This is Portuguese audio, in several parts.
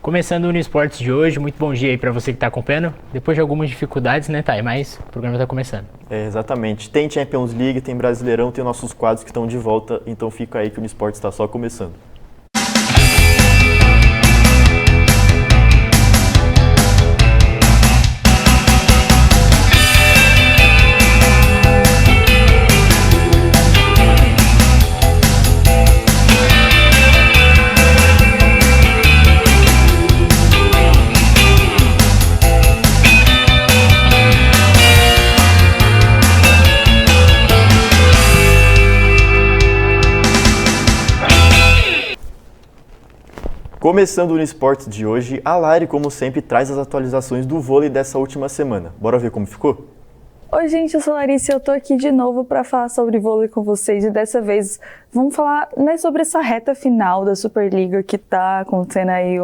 Começando o Uniesportes de hoje, muito bom dia aí para você que está acompanhando. Depois de algumas dificuldades, né, Thay? Mas o programa está começando. Exatamente. Tem Champions League, tem Brasileirão, tem nossos quadros que estão de volta, então fica aí que o Uniesportes está só começando. Começando o Uniesportes de hoje, a Lari, como sempre, traz as atualizações do vôlei dessa última semana. Bora ver como ficou? Oi gente, eu sou a Larissa e eu tô aqui de novo para falar sobre vôlei com vocês e dessa vez vamos falar, né, sobre essa reta final da Superliga que tá acontecendo aí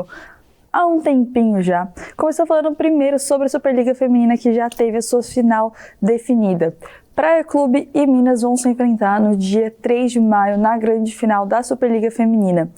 há um tempinho já. Começou falando primeiro sobre a Superliga Feminina que já teve a sua final definida. Praia Clube e Minas vão se enfrentar no dia 3 de maio na grande final da Superliga Feminina.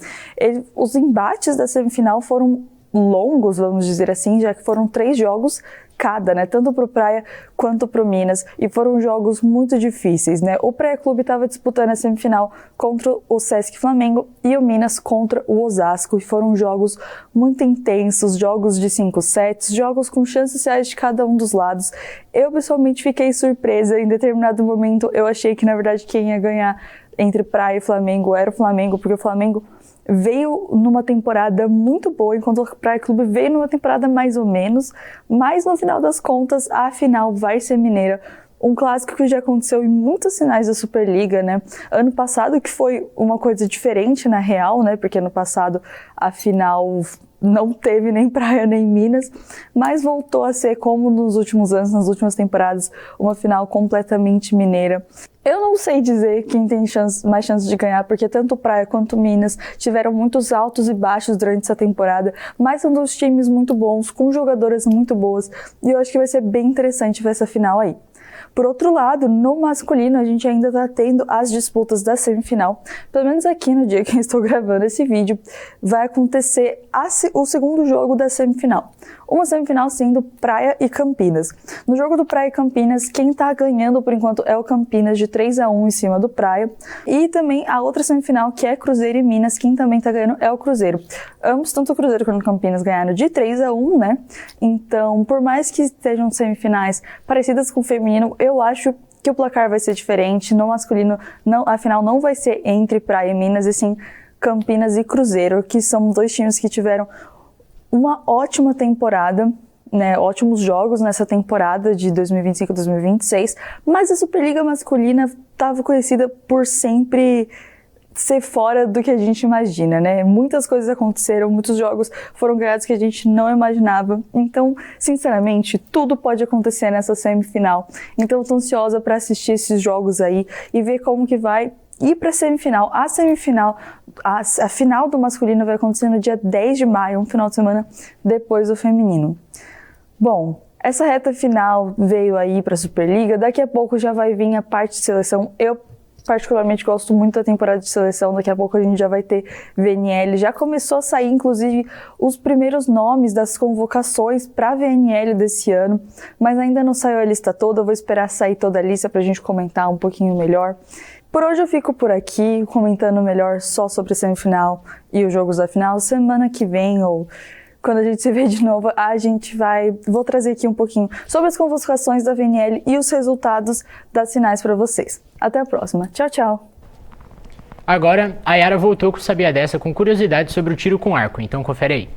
Os embates da semifinal foram longos, vamos dizer assim, já que foram 3 jogos cada, né? Tanto pro Praia quanto pro Minas, e foram jogos muito difíceis, né? O Praia Clube estava disputando a semifinal contra o Sesc Flamengo e o Minas contra o Osasco, e foram jogos muito intensos, jogos de 5 sets, jogos com chances reais de cada um dos lados. Eu pessoalmente fiquei surpresa, em determinado momento eu achei que na verdade quem ia ganhar entre Praia e Flamengo era o Flamengo, porque o Flamengo veio numa temporada muito boa, enquanto o Praia Clube veio numa temporada mais ou menos, mas no final das contas a final vai ser mineira. Um clássico que já aconteceu em muitas finais da Superliga, né? Ano passado que foi uma coisa diferente na real, né? Porque ano passado a final não teve nem Praia nem Minas, mas voltou a ser, como nos últimos anos, nas últimas temporadas, uma final completamente mineira. Eu não sei dizer quem tem mais chance de ganhar, porque tanto Praia quanto Minas tiveram muitos altos e baixos durante essa temporada, mas são dois times muito bons, com jogadoras muito boas, e eu acho que vai ser bem interessante ver essa final aí. Por outro lado, no masculino, a gente ainda está tendo as disputas da semifinal. Pelo menos aqui no dia que eu estou gravando esse vídeo, vai acontecer o segundo jogo da semifinal. Uma semifinal sendo Praia e Campinas. No jogo do Praia e Campinas, quem está ganhando por enquanto é o Campinas de 3-1 em cima do Praia. E também a outra semifinal, que é Cruzeiro e Minas, quem também está ganhando é o Cruzeiro. Ambos, tanto o Cruzeiro quanto o Campinas, ganharam de 3-1, né? Então, por mais que estejam semifinais parecidas com o feminino, eu acho que o placar vai ser diferente. No masculino, a final não vai ser entre Praia e Minas, e sim Campinas e Cruzeiro, que são dois times que tiveram uma ótima temporada, né, ótimos jogos nessa temporada de 2025-2026, mas a Superliga masculina estava conhecida por sempre ser fora do que a gente imagina, né? Muitas coisas aconteceram, muitos jogos foram ganhados que a gente não imaginava. Então, sinceramente, tudo pode acontecer nessa semifinal. Então, eu tô ansiosa para assistir esses jogos aí e ver como que vai ir para a semifinal. A final do masculino vai acontecer no dia 10 de maio, um final de semana depois do feminino. Bom, essa reta final veio aí para a Superliga, daqui a pouco já vai vir a parte de seleção. Eu particularmente gosto muito da temporada de seleção, daqui a pouco a gente já vai ter VNL, já começou a sair inclusive os primeiros nomes das convocações para a VNL desse ano, mas ainda não saiu a lista toda, eu vou esperar sair toda a lista para a gente comentar um pouquinho melhor. Por hoje eu fico por aqui, comentando melhor só sobre a semifinal e os jogos da final. Semana que vem, ou quando a gente se vê de novo, vou trazer aqui um pouquinho sobre as convocações da VNL e os resultados das finais para vocês. Até a próxima. Tchau, tchau. Agora, a Yara voltou com o Sabia Dessa com curiosidades sobre o tiro com arco, então confere aí.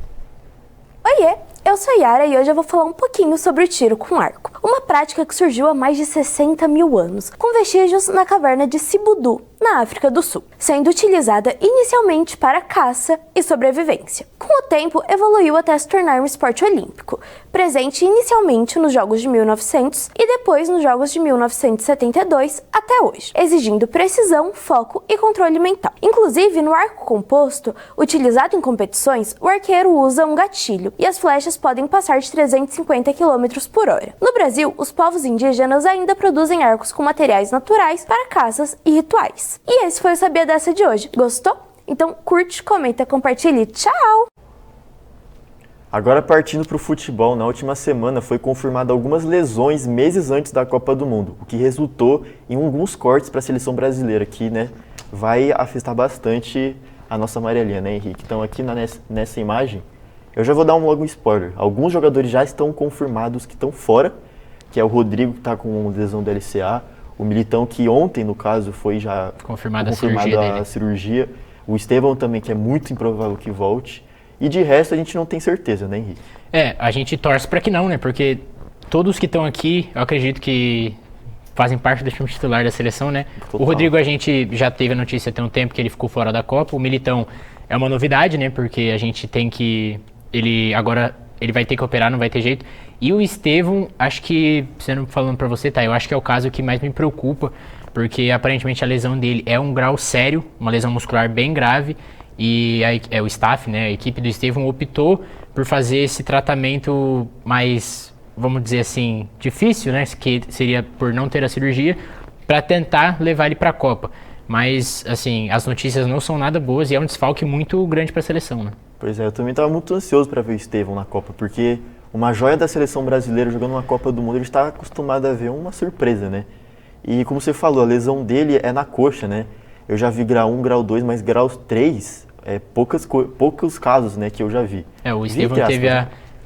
Oiê, eu sou a Yara e hoje eu vou falar um pouquinho sobre o tiro com arco. Uma prática que surgiu há mais de 60 mil anos, com vestígios na caverna de Sibudu, na África do Sul, sendo utilizada inicialmente para caça e sobrevivência. Com o tempo, evoluiu até se tornar um esporte olímpico, presente inicialmente nos Jogos de 1900 e depois nos Jogos de 1972 até hoje, exigindo precisão, foco e controle mental. Inclusive, no arco composto, utilizado em competições, o arqueiro usa um gatilho e as flechas podem passar de 350 km por hora. No Brasil, os povos indígenas ainda produzem arcos com materiais naturais para caças e rituais. E esse foi o Sabia Dessa de hoje. Gostou? Então curte, comenta, compartilhe. Tchau! Agora partindo para o futebol, na última semana foi confirmada algumas lesões meses antes da Copa do Mundo, o que resultou em alguns cortes para a seleção brasileira, que né, vai afetar bastante a nossa amarelinha, né, Henrique? Então aqui nessa imagem, eu já vou dar logo um spoiler. Alguns jogadores já estão confirmados que estão fora, que é o Rodrigo, que está com lesão do LCA, o Militão, que ontem, no caso, foi já confirmada a cirurgia, o Estevão também, que é muito improvável que volte. E de resto a gente não tem certeza, né, Henrique? A gente torce para que não, né? Porque todos que estão aqui, eu acredito que fazem parte do time titular da seleção, né? Total. O Rodrigo, a gente já teve a notícia tem um tempo que ele ficou fora da Copa. O Militão é uma novidade, né? Porque a gente tem que... Ele vai ter que operar, não vai ter jeito. E o Estevão, acho que, falando para você, tá? Eu acho que é o caso que mais me preocupa, porque aparentemente a lesão dele é um grau sério, uma lesão muscular bem grave. E o staff, né, a equipe do Estevão optou por fazer esse tratamento mais, vamos dizer assim, difícil, né, que seria por não ter a cirurgia, para tentar levar ele para a Copa. Mas, assim, as notícias não são nada boas e é um desfalque muito grande para a seleção, né? Pois é, eu também estava muito ansioso para ver o Estevão na Copa, porque uma joia da seleção brasileira jogando uma Copa do Mundo, ele está acostumado a ver uma surpresa, né? E como você falou, a lesão dele é na coxa, né? Eu já vi grau 1, grau 2, mas grau 3, poucos casos, né, que eu já vi. O Estevão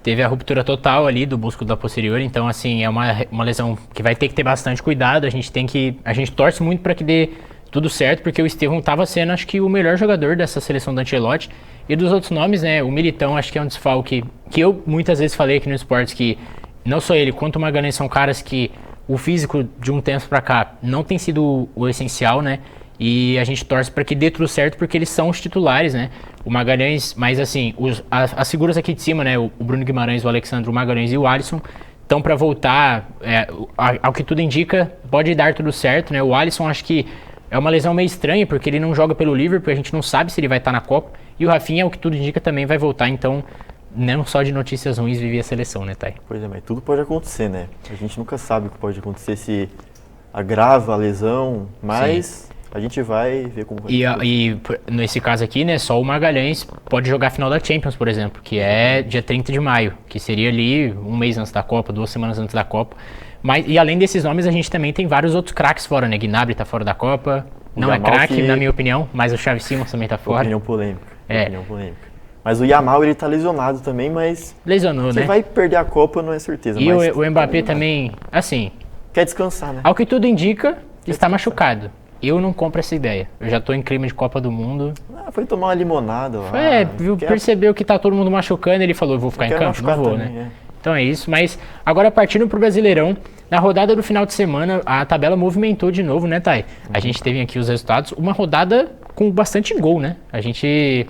teve a ruptura total ali do músculo da posterior, então, assim, é uma lesão que vai ter que ter bastante cuidado, a gente torce muito para que dê tudo certo, porque o Estevão estava sendo, acho que, o melhor jogador dessa seleção do Ancelotti. E dos outros nomes, né, o Militão, acho que é um desfalque que eu muitas vezes falei aqui no Esportes, que não só ele, quanto o Magalhães são caras que o físico de um tempo para cá não tem sido o essencial, né? E a gente torce para que dê tudo certo, porque eles são os titulares, né? O Magalhães, mas assim, as figuras aqui de cima, né? O Bruno Guimarães, o Alexandre, o Magalhães e o Alisson estão para voltar. Ao que tudo indica, pode dar tudo certo, né? O Alisson, acho que é uma lesão meio estranha, porque ele não joga pelo Liverpool, a gente não sabe se ele vai estar na Copa. E o Rafinha, ao que tudo indica, também vai voltar. Então, não só de notícias ruins vive a seleção, né, Thay? Pois é, mas tudo pode acontecer, né? A gente nunca sabe o que pode acontecer, se agrava a lesão, mas... Sim. A gente vai ver como vai ser. E nesse caso aqui, né, só o Magalhães pode jogar a final da Champions, por exemplo, que é dia 30 de maio, que seria ali um mês antes da Copa, 2 semanas antes da Copa. E além desses nomes, a gente também tem vários outros craques fora, né? Gnabry tá fora da Copa, não é craque, na minha opinião, mas o Xavi Simons também tá fora. Opinião polêmica. Mas o Yamal, ele tá lesionado também, mas... Lesionou, né? Você vai perder a Copa, não é certeza. E o Mbappé também, assim... Quer descansar, né? Ao que tudo indica, está machucado. Eu não compro essa ideia. Eu já tô em clima de Copa do Mundo. Foi tomar uma limonada lá. Percebeu que tá todo mundo machucando, ele falou, eu vou ficar em campo? Não vou, também, né? Então é isso, mas agora partindo pro Brasileirão, na rodada do final de semana, a tabela movimentou de novo, né, Thay? A gente teve aqui os resultados, uma rodada com bastante gol, né? A gente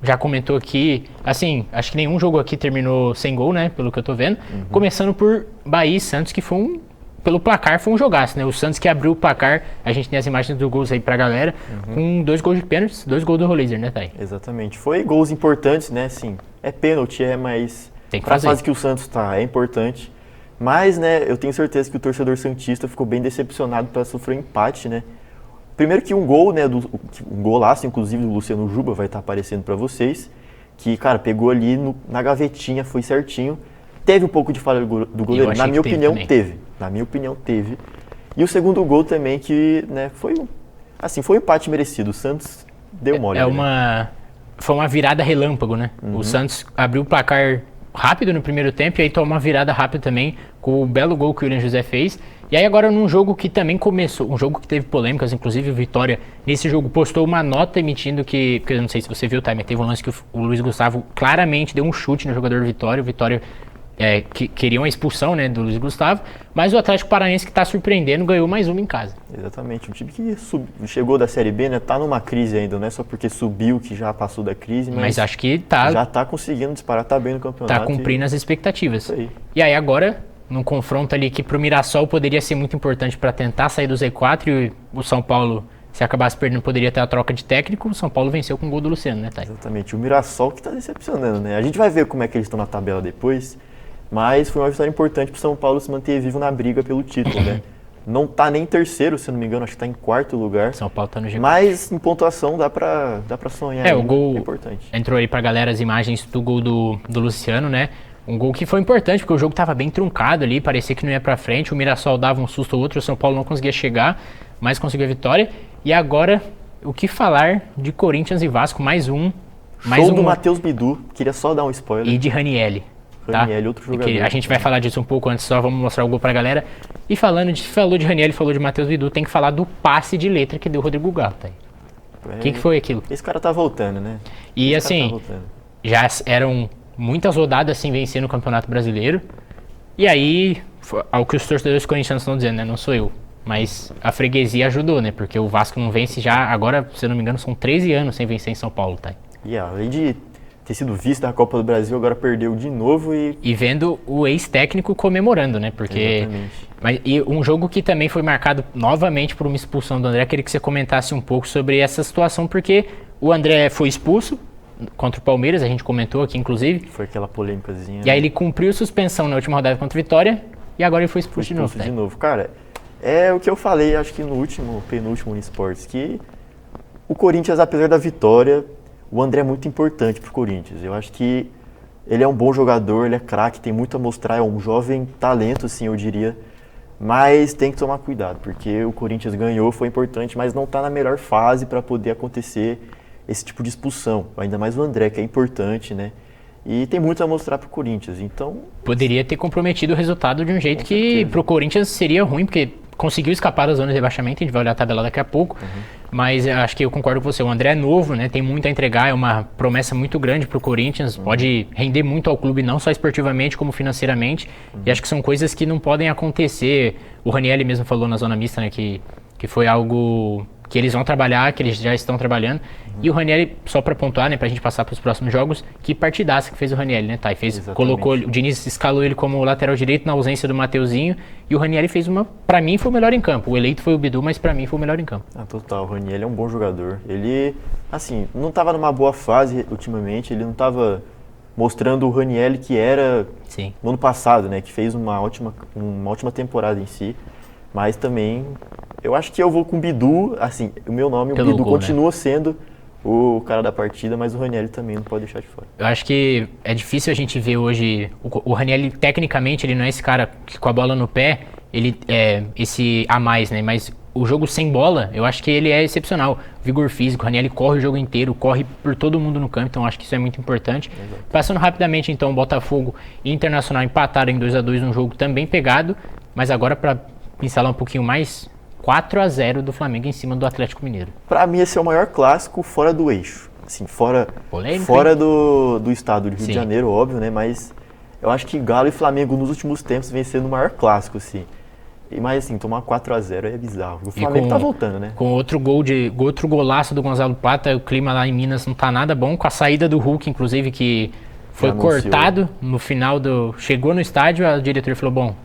já comentou aqui, assim, acho que nenhum jogo aqui terminou sem gol, né, pelo que eu tô vendo. Começando por Bahia e Santos, que foi pelo placar foi um jogaço, né? O Santos que abriu o placar, a gente tem as imagens dos gols aí pra galera, com 2 gols de pênaltis, 2 gols do Roleiser, né, Thay? Exatamente. Foi gols importantes, né? Sim, é pênalti, mas tem que fazer. A fase que o Santos tá, é importante. Mas, né, eu tenho certeza que o torcedor santista ficou bem decepcionado para sofrer um empate, né? Primeiro que um gol, né, um golaço, inclusive, do Luciano Juba vai estar aparecendo para vocês, que, cara, pegou ali na gavetinha, foi certinho. Teve um pouco de falha do goleiro, na minha opinião teve. Na minha opinião teve. E o segundo gol também que, né, foi um empate merecido. O Santos deu mole. Foi uma virada relâmpago, né? O Santos abriu o placar rápido no primeiro tempo e aí tomou uma virada rápida também com o belo gol que o William José fez. E aí agora num jogo que também começou, um jogo que teve polêmicas, inclusive o Vitória nesse jogo postou uma nota emitindo porque eu não sei se você viu, tá, mas teve um lance que o Luiz Gustavo claramente deu um chute no jogador do Vitória, o Vitória que queriam a expulsão, né, do Luiz Gustavo, mas o Atlético Paranaense que está surpreendendo ganhou mais uma em casa. Exatamente, um time que chegou da Série B, né, tá numa crise ainda, não é só porque subiu que já passou da crise, mas acho que já tá conseguindo disparar, tá bem no campeonato. Tá cumprindo as expectativas. Isso aí. E aí agora, num confronto ali que pro Mirassol poderia ser muito importante para tentar sair do Z4 e o São Paulo, se acabasse perdendo, poderia ter a troca de técnico, o São Paulo venceu com o gol do Luciano, né, Thay? Exatamente, o Mirassol que tá decepcionando, né, a gente vai ver como é que eles estão na tabela depois. Mas foi uma vitória importante para o São Paulo se manter vivo na briga pelo título, né? Não tá nem em terceiro, se eu não me engano, acho que tá em quarto lugar. São Paulo tá no G4. Mas em pontuação dá pra sonhar. O gol é importante. entrou aí pra galera as imagens do gol do Luciano, né? Um gol que foi importante, porque o jogo tava bem truncado ali, parecia que não ia pra frente, o Mirassol dava um susto ou outro, o São Paulo não conseguia chegar, mas conseguiu a vitória. E agora, o que falar de Corinthians e Vasco, mais um. Show do Matheus Bidu, queria só dar um spoiler. E de Ranielli. Tá? Ranielli, outro jogador. A gente vai falar disso um pouco antes, só vamos mostrar o gol pra galera. E falou de Ranielli, falou de Matheus Bidu, tem que falar do passe de letra que deu o Rodrigo Galo, tá aí. O que foi aquilo? Esse cara tá voltando, né? E assim, já eram muitas rodadas sem vencer no Campeonato Brasileiro. E aí, ao que os torcedores corintianos estão dizendo, né? Não sou eu. Mas a freguesia ajudou, né? Porque o Vasco não vence já, agora, se eu não me engano, são 13 anos sem vencer em São Paulo, tá? E além de ter sido vice da Copa do Brasil, agora perdeu de novo e vendo o ex-técnico comemorando, né? Porque... E um jogo que também foi marcado novamente por uma expulsão do André, queria que você comentasse um pouco sobre essa situação, porque o André foi expulso contra o Palmeiras, a gente comentou aqui, inclusive. Foi aquela polêmicazinha. E aí ele cumpriu suspensão na última rodada contra o Vitória, e agora ele foi expulso de novo. Cara, é o que eu falei, acho que no penúltimo Unisports, que o Corinthians, apesar da vitória, o André é muito importante pro Corinthians. Eu acho que ele é um bom jogador, ele é craque, tem muito a mostrar, é um jovem talento, assim, eu diria. Mas tem que tomar cuidado, porque o Corinthians ganhou, foi importante, mas não está na melhor fase para poder acontecer esse tipo de expulsão. Ainda mais o André, que é importante, né? E tem muito a mostrar pro Corinthians, então... Poderia ter comprometido o resultado de um jeito que pro Corinthians seria ruim, porque conseguiu escapar da zona de rebaixamento, a gente vai olhar a tabela daqui a pouco, mas acho que eu concordo com você, o André é novo, né, tem muito a entregar, é uma promessa muito grande pro Corinthians, pode render muito ao clube, não só esportivamente, como financeiramente, e acho que são coisas que não podem acontecer. O Ranielli mesmo falou na zona mista, né, que foi algo que eles vão trabalhar, que eles já estão trabalhando. E o Ranielli, só para pontuar, né, pra gente passar para os próximos jogos, que partidaça que fez o Ranielli, né, Thay? Colocou, o Diniz escalou ele como lateral direito na ausência do Mateuzinho, e o Ranielli fez pra mim foi o melhor em campo. O eleito foi o Bidu, mas pra mim foi o melhor em campo. Total, o Ranielli é um bom jogador. Ele, assim, não tava numa boa fase ultimamente, ele não tava mostrando o Ranielli que era no ano passado, né, que fez uma ótima temporada em si, mas também... Eu acho que eu vou com o Bidu, assim, o meu nome, o Bidu continua sendo o cara da partida, mas o Ranielli também não pode deixar de fora. Eu acho que é difícil a gente ver hoje, o Ranielli, tecnicamente, ele não é esse cara que com a bola no pé, ele é esse a mais, né, mas o jogo sem bola, eu acho que ele é excepcional. Vigor físico, o Ranielli corre o jogo inteiro, corre por todo mundo no campo, então acho que isso é muito importante. Exato. Passando rapidamente, então, Botafogo e Internacional empataram em 2-2 num jogo também pegado, mas agora para pincelar um pouquinho mais... 4-0 do Flamengo em cima do Atlético Mineiro. Pra mim, esse é o maior clássico fora do eixo. Assim, fora do estado do Rio de Janeiro, óbvio, né? Mas eu acho que Galo e Flamengo nos últimos tempos vem sendo o maior clássico, assim. Mas assim, tomar 4-0 é bizarro. O Flamengo tá voltando, né? Com outro golaço do Gonzalo Plata, o clima lá em Minas não tá nada bom. Com a saída do Hulk, inclusive, que foi cortado no final do... Chegou no estádio, a diretoria falou, bom...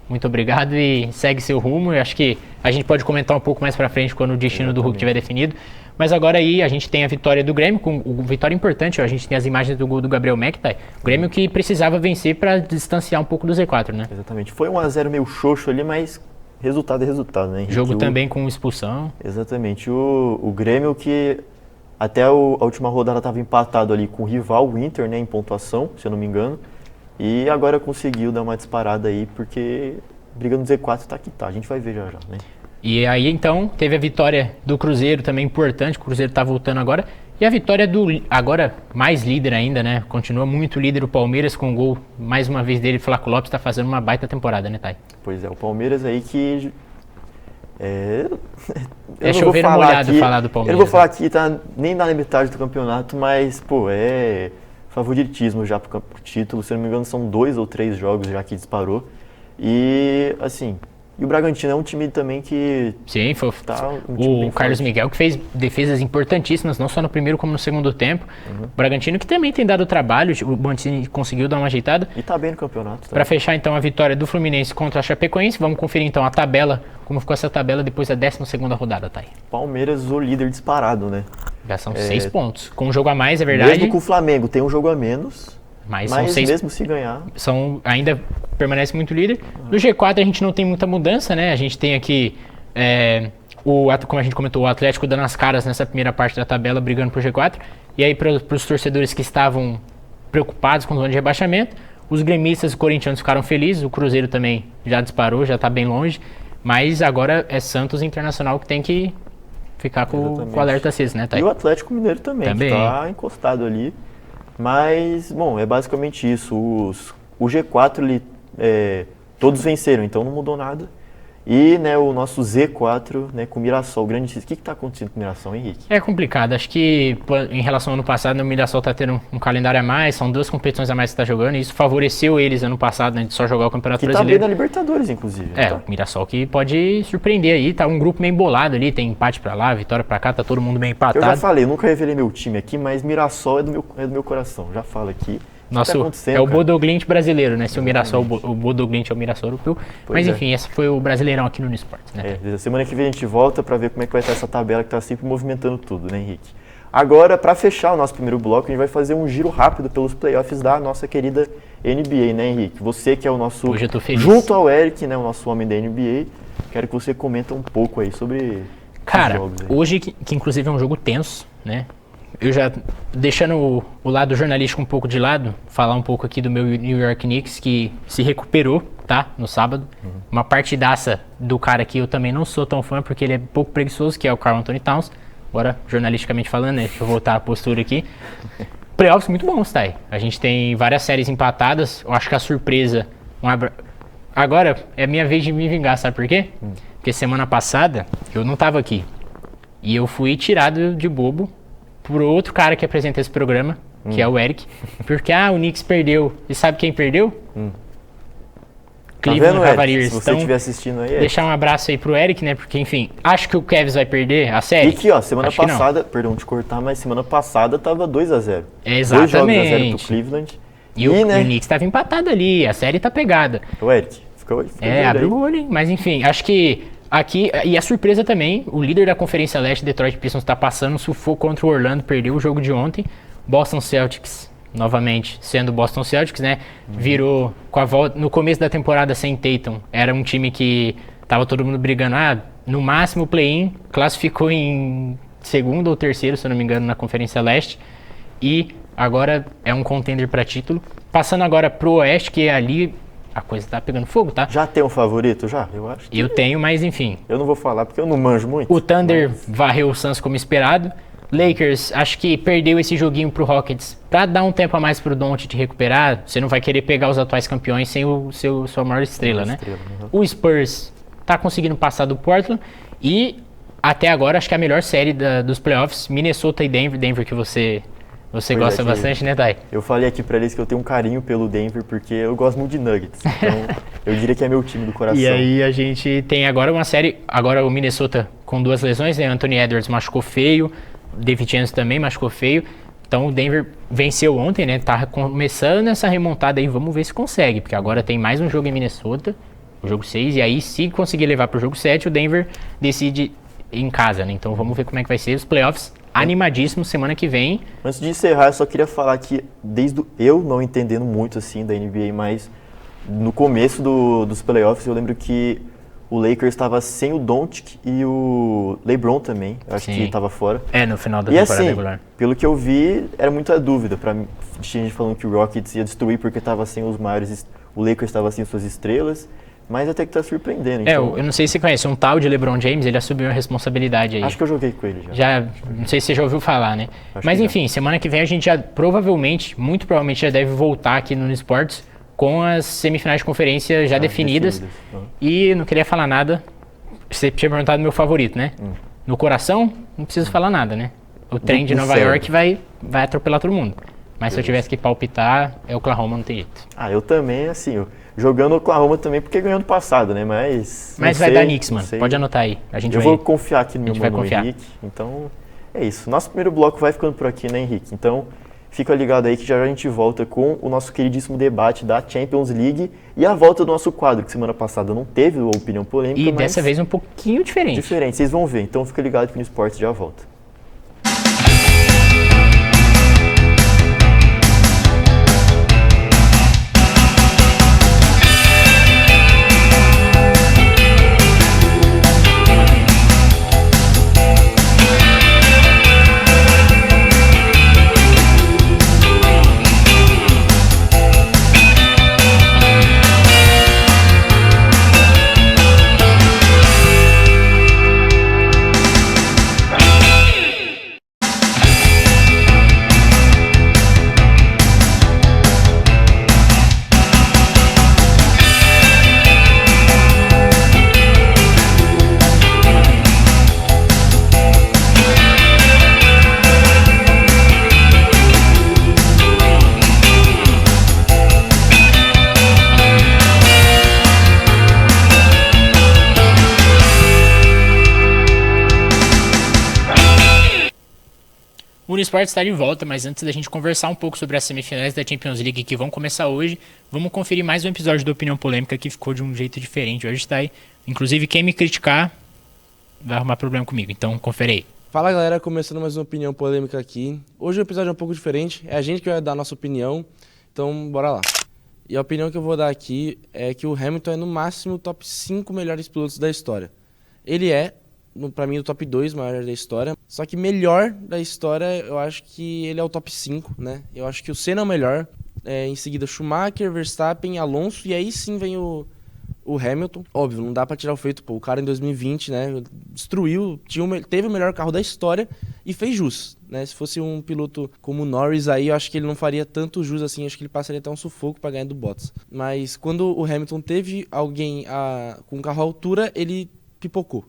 Muito obrigado e segue seu rumo. Eu acho que a gente pode comentar um pouco mais pra frente quando o destino do Hulk estiver definido. Mas agora aí a gente tem a vitória do Grêmio, com vitória importante. Ó, a gente tem as imagens do gol do Gabriel Mectai. O Grêmio que precisava vencer para distanciar um pouco do Z4, né? Exatamente. Foi 1-0 meio xoxo ali, mas resultado é resultado, né, Henrique? Jogo também com expulsão. Exatamente. O Grêmio que até a última rodada estava empatado ali com o rival, o Inter, né, em pontuação, se eu não me engano. E agora conseguiu dar uma disparada aí, porque brigando no Z4 tá que tá. A gente vai ver já, né? E aí, então, teve a vitória do Cruzeiro também importante. O Cruzeiro tá voltando agora. E a vitória do, agora, mais líder ainda, né? Continua muito líder o Palmeiras com o gol, mais uma vez, dele. Flaco Lopes tá fazendo uma baita temporada, né, Thay? Pois é, o Palmeiras aí que... É chover molhado falar do Palmeiras. Eu não vou falar aqui, tá nem na metade do campeonato, mas, pô, é... favoritismo já pro título, se não me engano são 2 ou 3 jogos já que disparou. E assim, e o Bragantino é um time também que... Sim, foi o Carlos Miguel que fez defesas importantíssimas, não só no primeiro como no segundo tempo. O Bragantino que também tem dado trabalho, o Mancini conseguiu dar uma ajeitada. E tá bem no campeonato. Para fechar então a vitória do Fluminense contra a Chapecoense, vamos conferir então a tabela, como ficou essa tabela depois da 12ª rodada, Thay. Palmeiras, o líder disparado, né? Já são 6 pontos, com um jogo a mais, é verdade. Mesmo com o Flamengo, tem um jogo a menos. Mas Mas são 6 mesmo se ganhar, ainda permanece muito líder. No G4 a gente não tem muita mudança, né? A gente tem aqui, como a gente comentou, o Atlético dando as caras nessa primeira parte da tabela, brigando pro G4. E aí, para os torcedores que estavam preocupados com o zona de rebaixamento, os gremistas e corintianos ficaram felizes, o Cruzeiro também já disparou, já está bem longe. Mas agora é Santos e Internacional que tem que ficar com o alerta aceso, né, Thay? E o Atlético Mineiro também. Que tá encostado ali. Mas, bom, é basicamente isso. O G4, todos venceram, então não mudou nada. E, né, o nosso Z4, né, com o Mirassol, grande... O que está acontecendo com o Mirassol, Henrique? É complicado. Acho que, em relação ao ano passado, o Mirassol está tendo um calendário a mais, são 2 competições a mais que está jogando, e isso favoreceu eles ano passado, né, de só jogar o Campeonato Brasileiro. Que tá bem na Libertadores, inclusive. Tá? O Mirassol que pode surpreender aí, tá um grupo meio embolado ali, tem empate pra lá, vitória pra cá, tá todo mundo bem empatado. Eu já falei, eu nunca revelei meu time aqui, mas Mirassol é do meu coração, já falo aqui. O Bodoglint brasileiro, né? Se o Mirassol, o Bodoglint é o Mirassol europeu. Mas enfim, esse foi o Brasileirão aqui no Esportes, né? Semana que vem a gente volta para ver como é que vai estar essa tabela que tá sempre movimentando tudo, né, Henrique? Agora, para fechar o nosso primeiro bloco, a gente vai fazer um giro rápido pelos playoffs da nossa querida NBA, né, Henrique? Você que é o nosso... Hoje eu tô feliz. Junto ao Eric, né, o nosso homem da NBA, quero que você comenta um pouco aí sobre os jogos aí. Hoje, que inclusive é um jogo tenso, né? Eu já, deixando o lado jornalístico um pouco de lado, falar um pouco aqui do meu New York Knicks, que se recuperou, tá? No sábado. Uma partidaça do cara que eu também não sou tão fã, porque ele é pouco preguiçoso, que é o Karl Anthony Towns. Agora, jornalisticamente falando, né? Deixa eu voltar a postura aqui. Playoffs muito bons, tá aí. A gente tem várias séries empatadas. Eu acho que a surpresa... Agora, é minha vez de me vingar, sabe por quê? Porque semana passada, eu não tava aqui. E eu fui tirado de bobo por outro cara que apresenta esse programa, que é o Eric, porque o Knicks perdeu. E sabe quem perdeu? Cleveland Cavaliers. Se você estiver assistindo aí, deixar um abraço aí pro Eric, né? Porque, enfim, acho que o Cavs vai perder a série. E aqui, ó, semana passada, perdão te cortar, mas semana passada tava 2-0. Exatamente. 2 jogos a 0 pro Cleveland. E o Knicks tava empatado ali, a série tá pegada. O Eric, ficou abriu o olho, hein? Mas enfim, acho que aqui, e a surpresa também, o líder da Conferência Leste, Detroit Pistons, tá passando sufoco contra o Orlando, perdeu o jogo de ontem. Boston Celtics, novamente, sendo Boston Celtics, né? Virou com a volta, no começo da temporada sem Tatum, era um time que tava todo mundo brigando, no máximo play-in, classificou em segundo ou terceiro, se eu não me engano, na Conferência Leste, e agora é um contender para título. Passando agora pro Oeste, que ali a coisa tá pegando fogo, tá? Já tem um favorito, já? Eu acho que... Eu tenho, mas enfim. Eu não vou falar porque eu não manjo muito. O Thunder varreu o Suns como esperado. Lakers, acho que perdeu esse joguinho pro Rockets pra dar um tempo a mais pro Doncic recuperar. Você não vai querer pegar os atuais campeões sem sua maior estrela, né? O Spurs tá conseguindo passar do Portland. E até agora, acho que a melhor série dos playoffs, Minnesota e Denver. Denver que você gosta bastante, né, Thay? Eu falei aqui pra eles que eu tenho um carinho pelo Denver, porque eu gosto muito de Nuggets. Então, eu diria que é meu time do coração. E aí a gente tem agora uma série, agora o Minnesota com 2 lesões, né? Anthony Edwards machucou feio, David Chance também machucou feio. Então o Denver venceu ontem, né? Tá começando essa remontada aí, vamos ver se consegue, porque agora tem mais um jogo em Minnesota, o jogo 6, e aí se conseguir levar pro jogo 7, o Denver decide em casa, né? Então vamos ver como é que vai ser os playoffs. Animadíssimo semana que vem. Antes de encerrar, eu só queria falar que eu não entendendo muito assim da NBA, mas no começo dos playoffs eu lembro que o Lakers estava sem o Doncic e o LeBron também, eu acho que estava fora. No final da temporada regular. Pelo que eu vi, era muita dúvida para mim. Tinha gente falando que o Rockets ia destruir porque estava sem os maiores, o Lakers estava sem suas estrelas. Mas até que tá surpreendendo. Então... eu não sei se você conhece, um tal de LeBron James, ele assumiu a responsabilidade aí. Acho que eu joguei com ele já. Não sei se você já ouviu falar, né? Mas enfim, semana que vem a gente já muito provavelmente já deve voltar aqui no Esportes com as semifinais de conferência já definidas. E não queria falar nada, você tinha perguntado do meu favorito, né? No coração, não preciso falar nada, né? O trem de Nova York vai atropelar todo mundo. Mas se eu tivesse que palpitar, é Oklahoma, não tem jeito. Eu também, assim... Jogando Oklahoma também, porque ganhou no passado, né? Mas vai dar Knicks, mano. Pode anotar aí. Vou confiar aqui no meu mano Henrique. Então, é isso. Nosso primeiro bloco vai ficando por aqui, né, Henrique? Então, fica ligado aí que já a gente volta com o nosso queridíssimo debate da Champions League e a volta do nosso quadro, que semana passada não teve a opinião polêmica, mas dessa vez um pouquinho diferente. Diferente, vocês vão ver. Então, fica ligado que no Esportes já volta. Unisport está de volta, mas antes da gente conversar um pouco sobre as semifinais da Champions League que vão começar hoje, vamos conferir mais um episódio do Opinião Polêmica que ficou de um jeito diferente. Hoje está aí. Inclusive, quem me criticar vai arrumar problema comigo, então confere aí. Fala galera, começando mais uma Opinião Polêmica aqui. Hoje o episódio é um pouco diferente, é a gente que vai dar a nossa opinião, então bora lá. E a opinião que eu vou dar aqui é que o Hamilton é no máximo o top 5 melhores pilotos da história. Ele é, pra mim, o top 2 maior da história. Só que melhor da história, eu acho que ele é o top 5, né? Eu acho que o Senna é o melhor. Em seguida, Schumacher, Verstappen, Alonso. E aí sim vem o Hamilton. Óbvio, não dá pra tirar o feito. Pô, o cara em 2020, né? Destruiu, teve o melhor carro da história e fez jus, né? Se fosse um piloto como o Norris aí, eu acho que ele não faria tanto jus assim. Acho que ele passaria até um sufoco pra ganhar do Bottas. Mas quando o Hamilton teve alguém com um carro à altura, ele pipocou.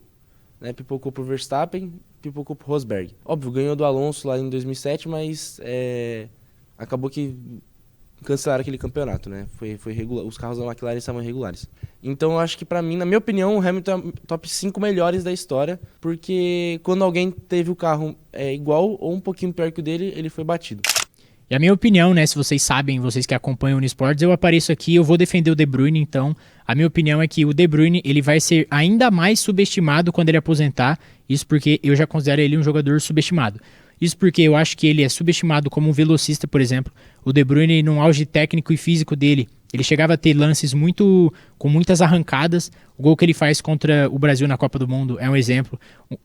Né, pipocou pro Verstappen, pipocou pro Rosberg. Óbvio, ganhou do Alonso lá em 2007, mas acabou que cancelaram aquele campeonato, né? Foi regular, os carros da McLaren estavam irregulares. Então eu acho que pra mim, na minha opinião, o Hamilton é top 5 melhores da história, porque quando alguém teve o carro igual ou um pouquinho pior que o dele, ele foi batido. E a minha opinião, né, se vocês sabem, vocês que acompanham o Unisports, eu apareço aqui, eu vou defender o De Bruyne, então a minha opinião é que o De Bruyne ele vai ser ainda mais subestimado quando ele aposentar, isso porque eu já considero ele um jogador subestimado. Isso porque eu acho que ele é subestimado como um velocista, por exemplo. O De Bruyne, no auge técnico e físico dele, ele chegava a ter lances com muitas arrancadas. O gol que ele faz contra o Brasil na Copa do Mundo é um exemplo.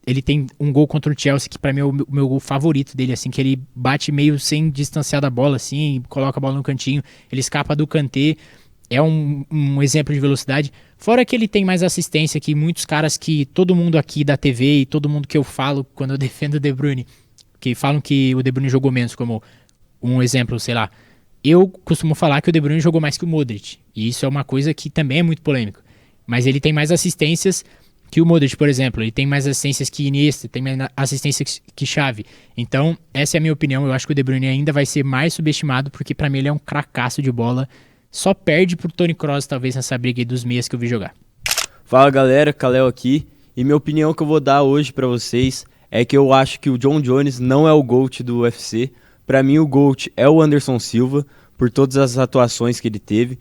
Ele tem um gol contra o Chelsea, que para mim é o meu gol favorito dele, assim, que ele bate meio sem distanciar da bola, assim, coloca a bola no cantinho, ele escapa do Kanté. É um exemplo de velocidade. Fora que ele tem mais assistência que muitos caras que todo mundo aqui da TV e todo mundo que eu falo quando eu defendo o De Bruyne, que falam que o De Bruyne jogou menos, como um exemplo, sei lá. Eu costumo falar que o De Bruyne jogou mais que o Modric, e isso é uma coisa que também é muito polêmico. Mas ele tem mais assistências que o Modric, por exemplo. Ele tem mais assistências que Iniesta, tem mais assistências que Xavi. Então, essa é a minha opinião. Eu acho que o De Bruyne ainda vai ser mais subestimado, porque pra mim ele é um cracaço de bola. Só perde pro Toni Kroos, talvez, nessa briga aí dos meias que eu vi jogar. Fala galera, Kalel aqui. E minha opinião que eu vou dar hoje pra vocês é que eu acho que o John Jones não é o GOAT do UFC. Pra mim o GOAT é o Anderson Silva, por todas as atuações que ele teve.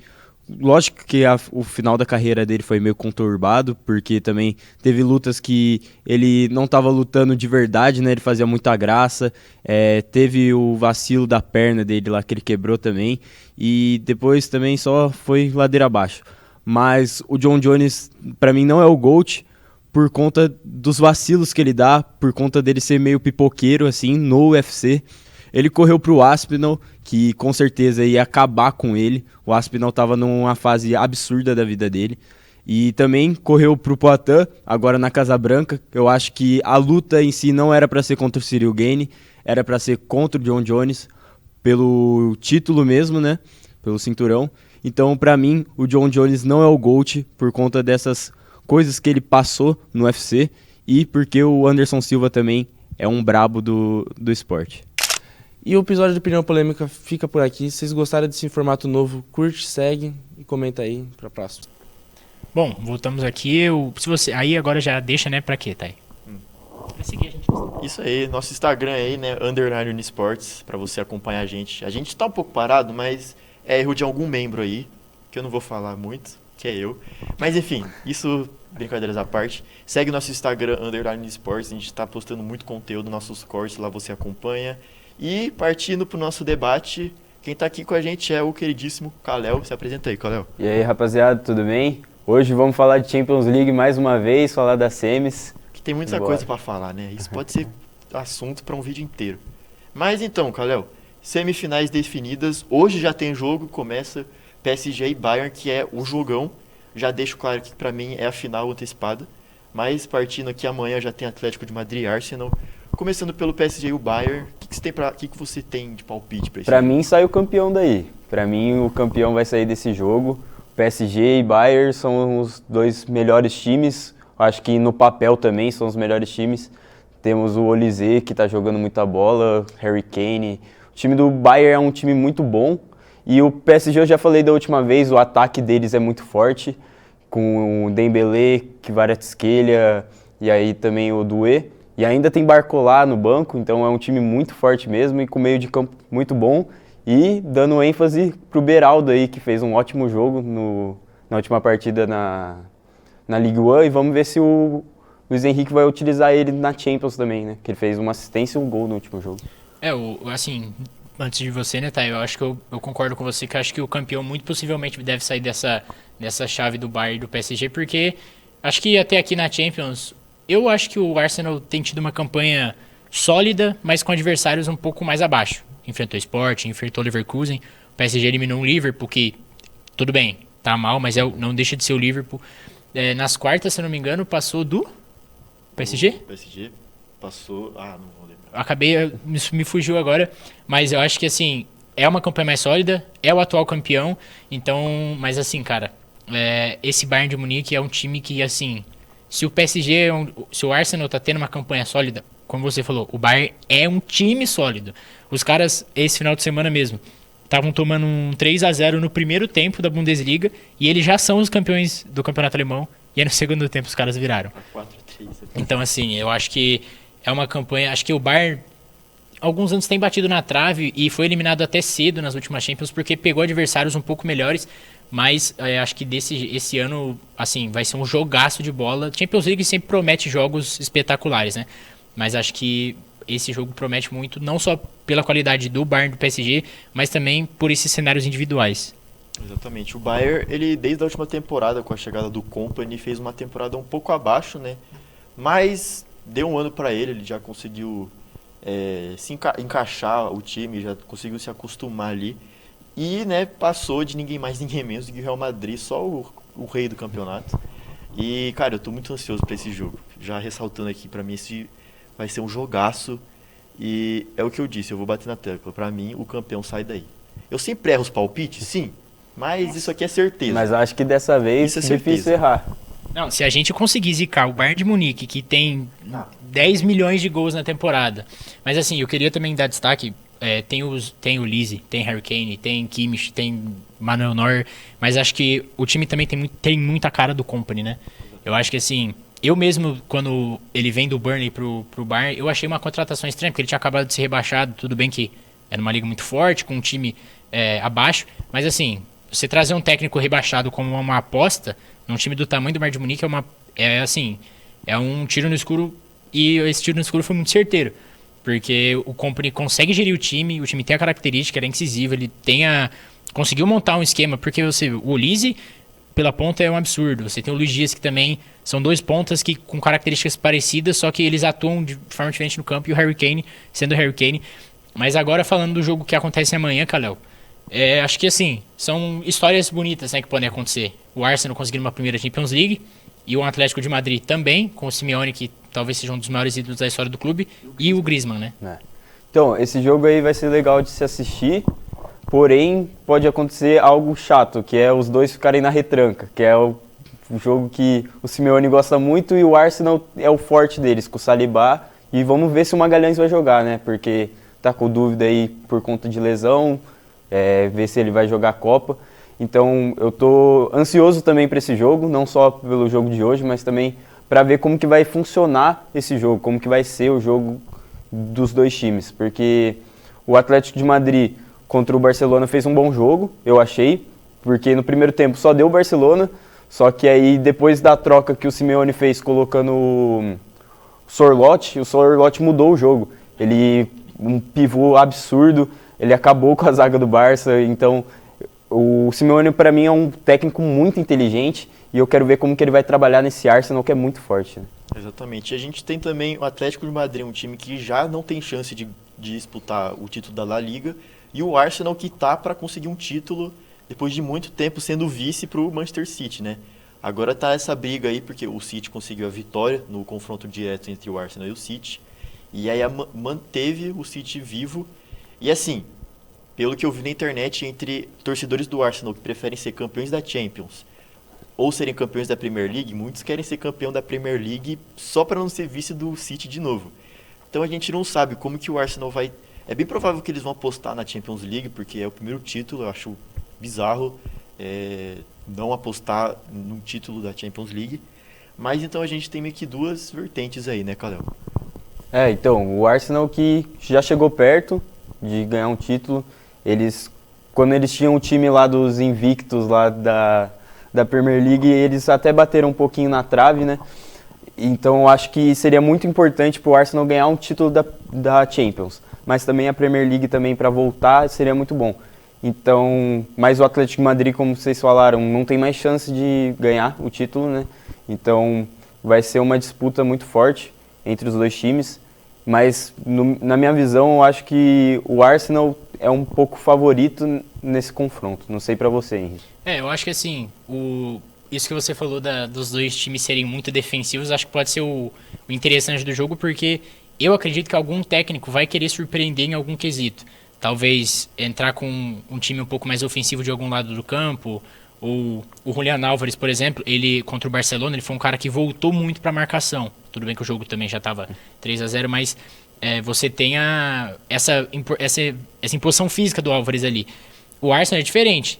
Lógico que o final da carreira dele foi meio conturbado, porque também teve lutas que ele não estava lutando de verdade, né? Ele fazia muita graça. Teve o vacilo da perna dele lá, que ele quebrou também. E depois também só foi ladeira abaixo. Mas o John Jones, pra mim, não é o GOAT, por conta dos vacilos que ele dá, por conta dele ser meio pipoqueiro, assim, no UFC. Ele correu pro Aspinall, que com certeza ia acabar com ele. O Aspinall estava numa fase absurda da vida dele. E também correu pro Poitin, agora na Casa Branca. Eu acho que a luta em si não era para ser contra o Cyril Gane, era para ser contra o John Jones, pelo título mesmo, né? Pelo cinturão. Então, para mim, o John Jones não é o GOAT por conta dessas coisas que ele passou no UFC e porque o Anderson Silva também é um brabo do esporte. E o episódio de Opinião Polêmica fica por aqui. Se vocês gostaram desse formato novo, curte, segue e comenta aí pra próxima. Bom, voltamos aqui. Se você aí agora já deixa, né, pra quê, Thay? Pra seguir a gente. Isso aí, nosso Instagram aí, né, _Unisports, pra você acompanhar a gente. A gente tá um pouco parado, mas é erro de algum membro aí, que eu não vou falar muito, que é eu. Mas enfim, isso, brincadeiras à parte. Segue o nosso Instagram, _Unisports, a gente tá postando muito conteúdo, nossos cortes lá você acompanha. E partindo pro nosso debate, quem tá aqui com a gente é o queridíssimo Kalel. Se apresenta aí, Kalel. E aí, rapaziada, tudo bem? Hoje vamos falar de Champions League mais uma vez, falar das semis. Que tem muita coisa pra falar, né? Isso pode ser assunto pra um vídeo inteiro. Mas então, Kalel, semifinais definidas. Hoje já tem jogo, começa PSG e Bayern, que é o jogão. Já deixo claro que pra mim é a final antecipada. Mas partindo aqui amanhã já tem Atlético de Madrid e Arsenal. Começando pelo PSG e o Bayern, o que você tem de palpite para isso? Pra mim sai o campeão daí. Pra mim o campeão vai sair desse jogo. PSG e Bayern são os dois melhores times. Acho que no papel também são os melhores times. Temos o Olise, que tá jogando muita bola, Harry Kane. O time do Bayern é um time muito bom. E o PSG, eu já falei da última vez, o ataque deles é muito forte. Com o Dembélé, Kvaratskhelia e aí também o Doué. E ainda tem Barcola no banco, então é um time muito forte mesmo e com meio de campo muito bom. E dando ênfase pro Beraldo aí, que fez um ótimo jogo na última partida na Ligue 1. E vamos ver se o Luiz Henrique vai utilizar ele na Champions também, né? Que ele fez uma assistência e um gol no último jogo. Assim, antes de você, né, Thay, eu acho que eu concordo com você, que eu acho que o campeão muito possivelmente deve sair dessa chave do Bayern e do PSG, porque acho que até aqui na Champions, eu acho que o Arsenal tem tido uma campanha sólida, mas com adversários um pouco mais abaixo. Enfrentou o Sporting, enfrentou o Leverkusen, o PSG eliminou o Liverpool, que tudo bem, tá mal, mas não deixa de ser o Liverpool. Nas quartas, se eu não me engano, passou do PSG? O PSG passou... não vou lembrar. Acabei, me fugiu agora, mas eu acho que assim, é uma campanha mais sólida, é o atual campeão, então, mas assim, cara, esse Bayern de Munique é um time que, assim, se o Arsenal tá tendo uma campanha sólida, como você falou, o Bayern é um time sólido. Os caras, esse final de semana mesmo, estavam tomando um 3-0 no primeiro tempo da Bundesliga, e eles já são os campeões do campeonato alemão, e aí no segundo tempo os caras viraram. 4-3. Então, assim, eu acho que é uma campanha... Acho que o Bayern, alguns anos, tem batido na trave e foi eliminado até cedo nas últimas Champions porque pegou adversários um pouco melhores, mas acho que esse ano, assim, vai ser um jogaço de bola. Champions League sempre promete jogos espetaculares, né? Mas acho que esse jogo promete muito, não só pela qualidade do Bayern do PSG, mas também por esses cenários individuais. Exatamente. O Bayern, ele desde a última temporada, com a chegada do Kompany, fez uma temporada um pouco abaixo, né? Mas deu um ano para ele já conseguiu encaixar o time, já conseguiu se acostumar ali. E, né, passou de ninguém mais, ninguém menos do que o Real Madrid, só o rei do campeonato. E, cara, eu tô muito ansioso para esse jogo. Já ressaltando aqui, para mim esse vai ser um jogaço. E é o que eu disse, eu vou bater na tecla. Para mim, o campeão sai daí. Eu sempre erro os palpites, sim, mas isso aqui é certeza. Mas acho que dessa vez Isso é é difícil certeza. errar. Não, se a gente conseguir zicar o Bayern de Munique, que tem 10 milhões de gols na temporada. Mas assim, eu queria também dar destaque, tem o Lise, tem Harry Kane, tem Kimmich, tem Manuel Neuer, mas acho que o time também tem muita cara do Kompany, né? Eu acho que assim, eu mesmo, quando ele vem do Burnley pro Bayern, eu achei uma contratação estranha, porque ele tinha acabado de ser rebaixado, tudo bem que era uma liga muito forte, com um time abaixo, mas assim, você trazer um técnico rebaixado como uma aposta num time do tamanho do Bayern de Munique é um tiro no escuro, e esse tiro no escuro foi muito certeiro, porque o Kompany consegue gerir o time tem a característica, ele é incisivo, ele conseguiu montar um esquema, porque o Lise pela ponta é um absurdo, você tem o Luiz Dias, que também são dois pontas com características parecidas, só que eles atuam de forma diferente no campo, e o Harry Kane sendo o Harry Kane. Mas agora falando do jogo que acontece amanhã, Kalel, acho que assim, são histórias bonitas, né, que podem acontecer. O Arsenal conseguindo uma primeira Champions League, e o Atlético de Madrid também, com o Simeone, que talvez seja um dos maiores ídolos da história do clube, e o Griezmann, né? Então, esse jogo aí vai ser legal de se assistir, porém pode acontecer algo chato, que é os dois ficarem na retranca, que é o jogo que o Simeone gosta muito e o Arsenal é o forte deles, com o Saliba, e vamos ver se o Magalhães vai jogar, né, porque tá com dúvida aí por conta de lesão, ver se ele vai jogar a Copa. Então eu tô ansioso também para esse jogo, não só pelo jogo de hoje, mas também para ver como que vai funcionar esse jogo, como que vai ser o jogo dos dois times, porque o Atlético de Madrid contra o Barcelona fez um bom jogo, eu achei, porque no primeiro tempo só deu o Barcelona, só que aí depois da troca que o Simeone fez colocando o Sorloth mudou o jogo, um pivô absurdo, ele acabou com a zaga do Barça, então o Simeone para mim é um técnico muito inteligente e eu quero ver como que ele vai trabalhar nesse Arsenal, que é muito forte, né? Exatamente. E a gente tem também o Atlético de Madrid, um time que já não tem chance de disputar o título da La Liga, e o Arsenal que tá para conseguir um título depois de muito tempo sendo vice pro Manchester City, né? Agora tá essa briga aí porque o City conseguiu a vitória no confronto direto entre o Arsenal e o City, e aí manteve o City vivo. E assim, pelo que eu vi na internet, entre torcedores do Arsenal que preferem ser campeões da Champions ou serem campeões da Premier League, muitos querem ser campeão da Premier League só para não ser vice do City de novo. Então a gente não sabe como que o Arsenal vai... É bem provável que eles vão apostar na Champions League, porque é o primeiro título, eu acho bizarro não apostar num título da Champions League. Mas então a gente tem meio que duas vertentes aí, né, Kalel? Então, o Arsenal que já chegou perto de ganhar um título, quando eles tinham o time lá dos invictos lá da Premier League, eles até bateram um pouquinho na trave, né? Então, eu acho que seria muito importante para o Arsenal ganhar um título da Champions, mas também a Premier League também para voltar seria muito bom. Então, mas o Atlético de Madrid, como vocês falaram, não tem mais chance de ganhar o título, né? Então, vai ser uma disputa muito forte entre os dois times, mas na minha visão, eu acho que o Arsenal é um pouco favorito nesse confronto. Não sei pra você, Henrique. Eu acho que assim, isso que você falou dos dois times serem muito defensivos, acho que pode ser o interessante do jogo, porque eu acredito que algum técnico vai querer surpreender em algum quesito. Talvez entrar com um time um pouco mais ofensivo de algum lado do campo, ou o Julián Álvares, por exemplo, ele contra o Barcelona, ele foi um cara que voltou muito para marcação. Tudo bem que o jogo também já estava 3-0, mas você tem essa imposição física do Álvares ali. O Arsenal é diferente,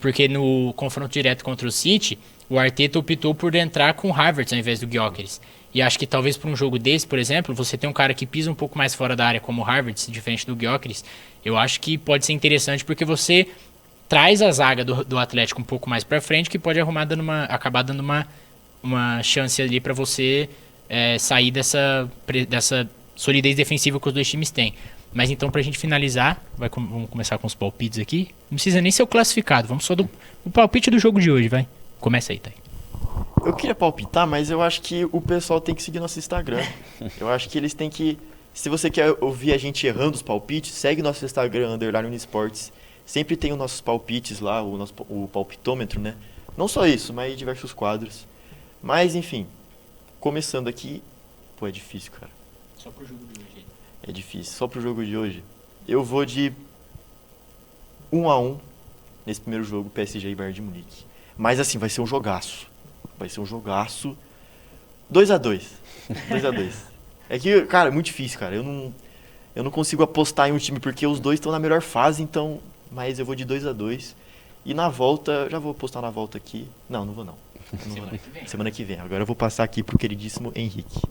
porque no confronto direto contra o City, o Arteta optou por entrar com o Havertz ao invés do Gyökeres. E acho que talvez para um jogo desse, por exemplo, você tem um cara que pisa um pouco mais fora da área como o Havertz, diferente do Gyökeres, eu acho que pode ser interessante porque você traz a zaga do Atlético um pouco mais para frente, que pode acabar dando uma chance ali para você sair dessa solidez defensiva que os dois times têm. Mas então, pra gente finalizar, vamos começar com os palpites aqui. Não precisa nem ser o classificado, vamos só do palpite do jogo de hoje, vai. Começa aí, Thay. Eu queria palpitar, mas eu acho que o pessoal tem que seguir nosso Instagram. Eu acho que eles têm que... Se você quer ouvir a gente errando os palpites, segue nosso Instagram, _Unisports. Sempre tem os nossos palpites lá, o palpitômetro, né? Não só isso, mas diversos quadros. Mas, enfim, começando aqui... Pô, é difícil, cara. Só pro jogo de hoje. É difícil. Só pro jogo de hoje. Eu vou de 1-1 nesse primeiro jogo, PSG e Bayern de Munique. Mas, assim, vai ser um jogaço. Vai ser um jogaço. 2-2. 2-2. É que, cara, é muito difícil, cara. Eu não consigo apostar em um time porque os dois estão na melhor fase, então... Mas eu vou de 2-2. E na volta... Já vou apostar na volta aqui. Não vou não. Semana que vem. Agora eu vou passar aqui pro queridíssimo Henrique.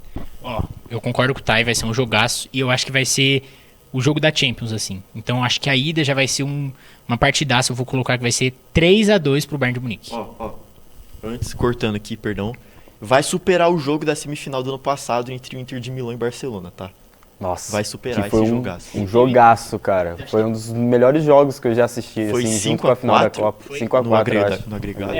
Eu concordo com o Thay, vai ser um jogaço. E eu acho que vai ser o jogo da Champions, assim. Então acho que a ida já vai ser uma partidaça. Eu vou colocar que vai ser 3-2 pro Bayern de Munique. Antes, cortando aqui, perdão. Vai superar o jogo da semifinal do ano passado entre o Inter de Milão e Barcelona, tá? Nossa, vai superar esse jogaço. Um jogaço, cara. Foi um dos melhores jogos que eu já assisti, foi assim, junto com a final da Copa. 5-4, eu acho. No agregado.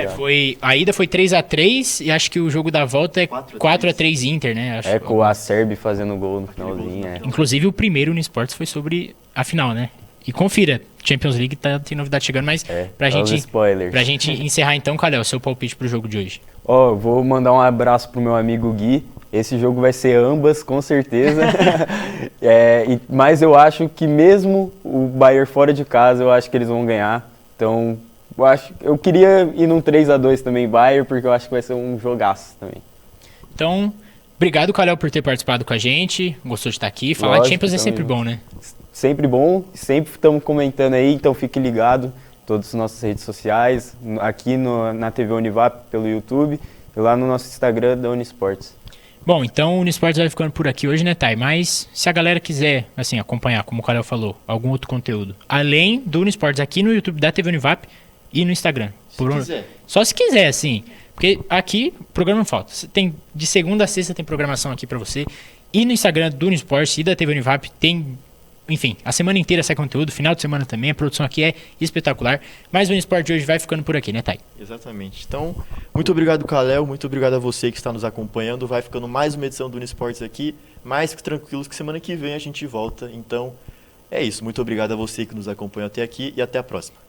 A ida foi 3-3 e acho que o jogo da volta é 4-3 Inter, né? Com a Sérvia fazendo gol no finalzinho. Inclusive, o primeiro no Esportes foi sobre a final, né? E confira, Champions League tem novidade chegando, mas pra gente encerrar então, Kalel, seu palpite pro jogo de hoje. Vou mandar um abraço pro meu amigo Gui. Esse jogo vai ser ambas, com certeza. Mas eu acho que mesmo o Bayern fora de casa, eu acho que eles vão ganhar. Então, eu queria ir num 3-2 também, Bayern, porque eu acho que vai ser um jogaço também. Então, obrigado, Kalel, por ter participado com a gente. Gostou de estar aqui. Falar de Champions é sempre bom, né? Sempre bom. Sempre estamos comentando aí, então fique ligado. Todas as nossas redes sociais, aqui na TV Univap, pelo YouTube, e lá no nosso Instagram da Unisports. Bom, então o Unisports vai ficando por aqui hoje, né, Thay? Mas se a galera quiser, assim, acompanhar, como o Kalel falou, algum outro conteúdo, além do Unisports aqui no YouTube da TV Univap e no Instagram. Só se quiser, assim. Porque aqui, programa não falta. Tem, de segunda a sexta tem programação aqui pra você. E no Instagram do Unisports e da TV Univap tem... Enfim, a semana inteira sai conteúdo, final de semana também, a produção aqui é espetacular. Mas o Unisport de hoje vai ficando por aqui, né, Thay? Exatamente. Então, muito obrigado, Kalel, muito obrigado a você que está nos acompanhando. Vai ficando mais uma edição do Unisports aqui, mais tranquilos que semana que vem a gente volta. Então, é isso. Muito obrigado a você que nos acompanhou até aqui e até a próxima.